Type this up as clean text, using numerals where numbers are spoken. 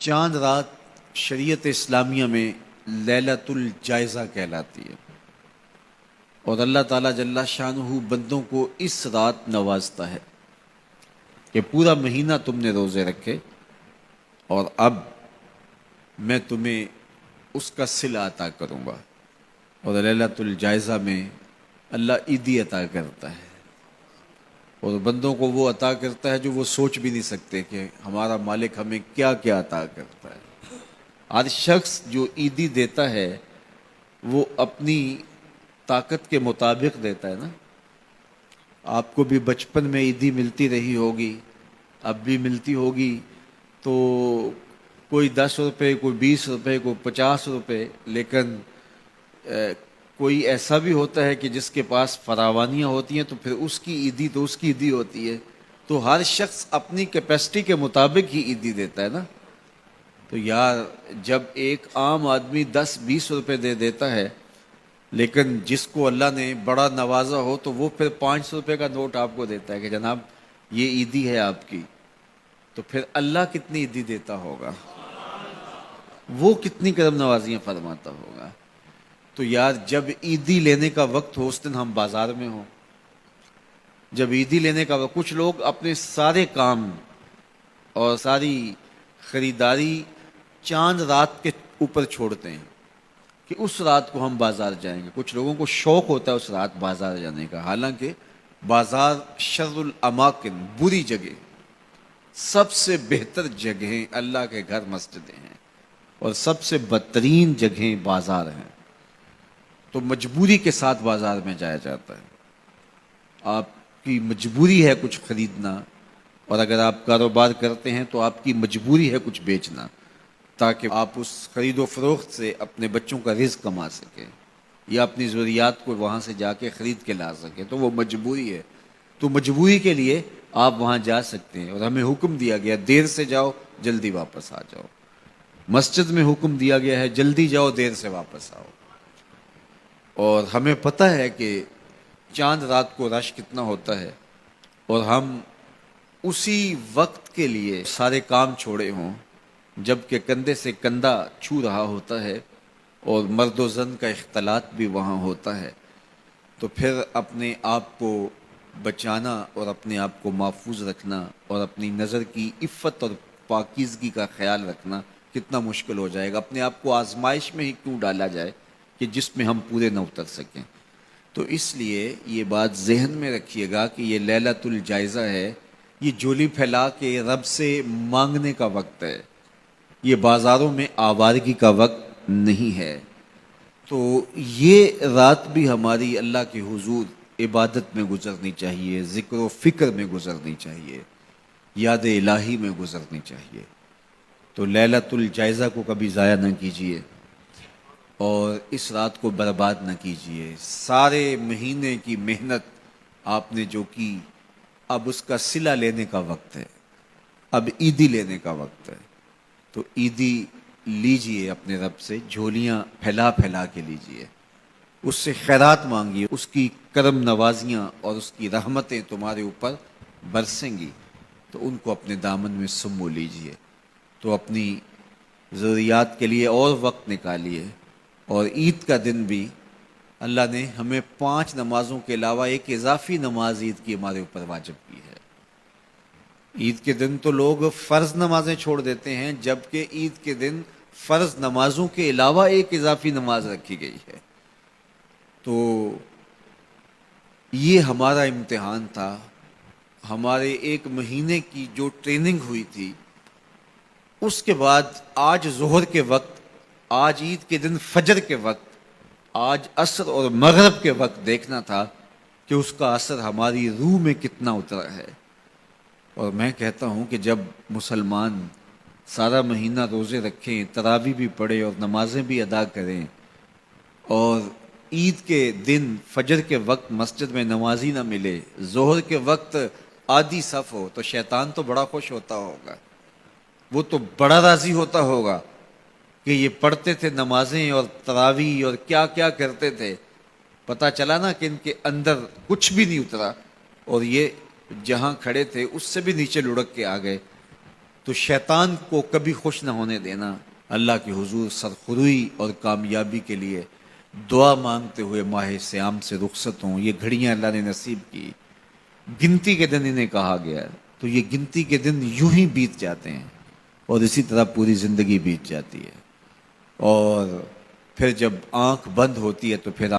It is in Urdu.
چاند رات شریعت اسلامیہ میں لیلۃ الجائزہ کہلاتی ہے، اور اللہ تعالیٰ جل شانہ بندوں کو اس رات نوازتا ہے کہ پورا مہینہ تم نے روزے رکھے اور اب میں تمہیں اس کا صلہ عطا کروں گا۔ اور لیلۃ الجائزہ میں اللہ عیدی عطا کرتا ہے، اور بندوں کو وہ عطا کرتا ہے جو وہ سوچ بھی نہیں سکتے کہ ہمارا مالک ہمیں کیا کیا عطا کرتا ہے۔ ہر شخص جو عیدی دیتا ہے وہ اپنی طاقت کے مطابق دیتا ہے نا۔ آپ کو بھی بچپن میں عیدی ملتی رہی ہوگی، اب بھی ملتی ہوگی، تو کوئی 10 روپے، کوئی 20 روپے، کوئی 50 روپے، لیکن کوئی ایسا بھی ہوتا ہے کہ جس کے پاس فراوانیاں ہوتی ہیں تو پھر اس کی عیدی تو اس کی عیدی ہوتی ہے۔ تو ہر شخص اپنی کیپیسٹی کے مطابق ہی عیدی دیتا ہے نا۔ تو یار جب ایک عام آدمی 10-20 روپے دے دیتا ہے، لیکن جس کو اللہ نے بڑا نوازا ہو تو وہ پھر 500 روپے کا نوٹ آپ کو دیتا ہے کہ جناب یہ عیدی ہے آپ کی، تو پھر اللہ کتنی عیدی دیتا ہوگا، وہ کتنی کرم نوازیاں فرماتا ہوگا۔ تو یار جب عیدی لینے کا وقت ہو اس دن ہم بازار میں ہوں، جب عیدی لینے کا وقت، کچھ لوگ اپنے سارے کام اور ساری خریداری چاند رات کے اوپر چھوڑتے ہیں کہ اس رات کو ہم بازار جائیں گے۔ کچھ لوگوں کو شوق ہوتا ہے اس رات بازار جانے کا، حالانکہ بازار شر الاماکن، بری جگہ، سب سے بہتر جگہیں اللہ کے گھر مسجدیں ہیں، اور سب سے بدترین جگہیں بازار ہیں۔ تو مجبوری کے ساتھ بازار میں جایا جاتا ہے، آپ کی مجبوری ہے کچھ خریدنا، اور اگر آپ کاروبار کرتے ہیں تو آپ کی مجبوری ہے کچھ بیچنا، تاکہ آپ اس خرید و فروخت سے اپنے بچوں کا رزق کما سکیں یا اپنی ضروریات کو وہاں سے جا کے خرید کے لا سکیں، تو وہ مجبوری ہے۔ تو مجبوری کے لیے آپ وہاں جا سکتے ہیں، اور ہمیں حکم دیا گیا دیر سے جاؤ جلدی واپس آ جاؤ۔ مسجد میں حکم دیا گیا ہے جلدی جاؤ دیر سے واپس آؤ۔ اور ہمیں پتہ ہے کہ چاند رات کو رش کتنا ہوتا ہے، اور ہم اسی وقت کے لیے سارے کام چھوڑے ہوں جب کہ کندھے سے کندھا چھو رہا ہوتا ہے، اور مرد و زن کا اختلاط بھی وہاں ہوتا ہے، تو پھر اپنے آپ کو بچانا اور اپنے آپ کو محفوظ رکھنا اور اپنی نظر کی عفت اور پاکیزگی کا خیال رکھنا کتنا مشکل ہو جائے گا۔ اپنے آپ کو آزمائش میں ہی کیوں ڈالا جائے کہ جس میں ہم پورے نہ اتر سکیں۔ تو اس لیے یہ بات ذہن میں رکھیے گا کہ یہ لیلۃ الجائزہ ہے، یہ جولی پھیلا کے رب سے مانگنے کا وقت ہے، یہ بازاروں میں آوارگی کا وقت نہیں ہے۔ تو یہ رات بھی ہماری اللہ کے حضور عبادت میں گزرنی چاہیے، ذکر و فکر میں گزرنی چاہیے، یاد الہی میں گزرنی چاہیے۔ تو لیلۃ الجائزہ کو کبھی ضائع نہ کیجیے، اور اس رات کو برباد نہ کیجیے۔ سارے مہینے کی محنت آپ نے جو کی، اب اس کا صلہ لینے کا وقت ہے، اب عیدی لینے کا وقت ہے۔ تو عیدی لیجئے اپنے رب سے، جھولیاں پھیلا پھیلا کے لیجئے، اس سے خیرات مانگیے، اس کی کرم نوازیاں اور اس کی رحمتیں تمہارے اوپر برسیں گی، تو ان کو اپنے دامن میں سمو لیجئے۔ تو اپنی ضروریات کے لیے اور وقت نکالیے، اور عید کا دن بھی اللہ نے ہمیں 5 نمازوں کے علاوہ ایک اضافی نماز عید کی ہمارے اوپر واجب کی ہے۔ عید کے دن تو لوگ فرض نمازیں چھوڑ دیتے ہیں، جبکہ عید کے دن فرض نمازوں کے علاوہ ایک اضافی نماز رکھی گئی ہے۔ تو یہ ہمارا امتحان تھا، ہمارے ایک مہینے کی جو ٹریننگ ہوئی تھی، اس کے بعد آج ظہر کے وقت، آج عید کے دن فجر کے وقت، آج عصر اور مغرب کے وقت دیکھنا تھا کہ اس کا اثر ہماری روح میں کتنا اترا ہے۔ اور میں کہتا ہوں کہ جب مسلمان سارا مہینہ روزے رکھیں، تراویح بھی پڑھیں اور نمازیں بھی ادا کریں، اور عید کے دن فجر کے وقت مسجد میں نمازی نہ ملے، ظہر کے وقت آدھی صف ہو، تو شیطان تو بڑا خوش ہوتا ہوگا، وہ تو بڑا راضی ہوتا ہوگا کہ یہ پڑھتے تھے نمازیں اور تراویح اور کیا کیا کرتے تھے، پتہ چلا نا کہ ان کے اندر کچھ بھی نہیں اترا، اور یہ جہاں کھڑے تھے اس سے بھی نیچے لڑک کے آ گئے۔ تو تو شیطان کو کبھی خوش نہ ہونے دینا، اللہ کے حضور سرخروئی اور کامیابی کے لیے دعا مانگتے ہوئے ماہ سیام سے رخصت ہوں۔ یہ گھڑیاں اللہ نے نصیب کی، گنتی کے دن انہیں کہا گیا، تو یہ گنتی کے دن یوں ہی بیت جاتے ہیں اور اسی طرح پوری زندگی بیت جاتی ہے، اور پھر جب آنکھ بند ہوتی ہے تو پھر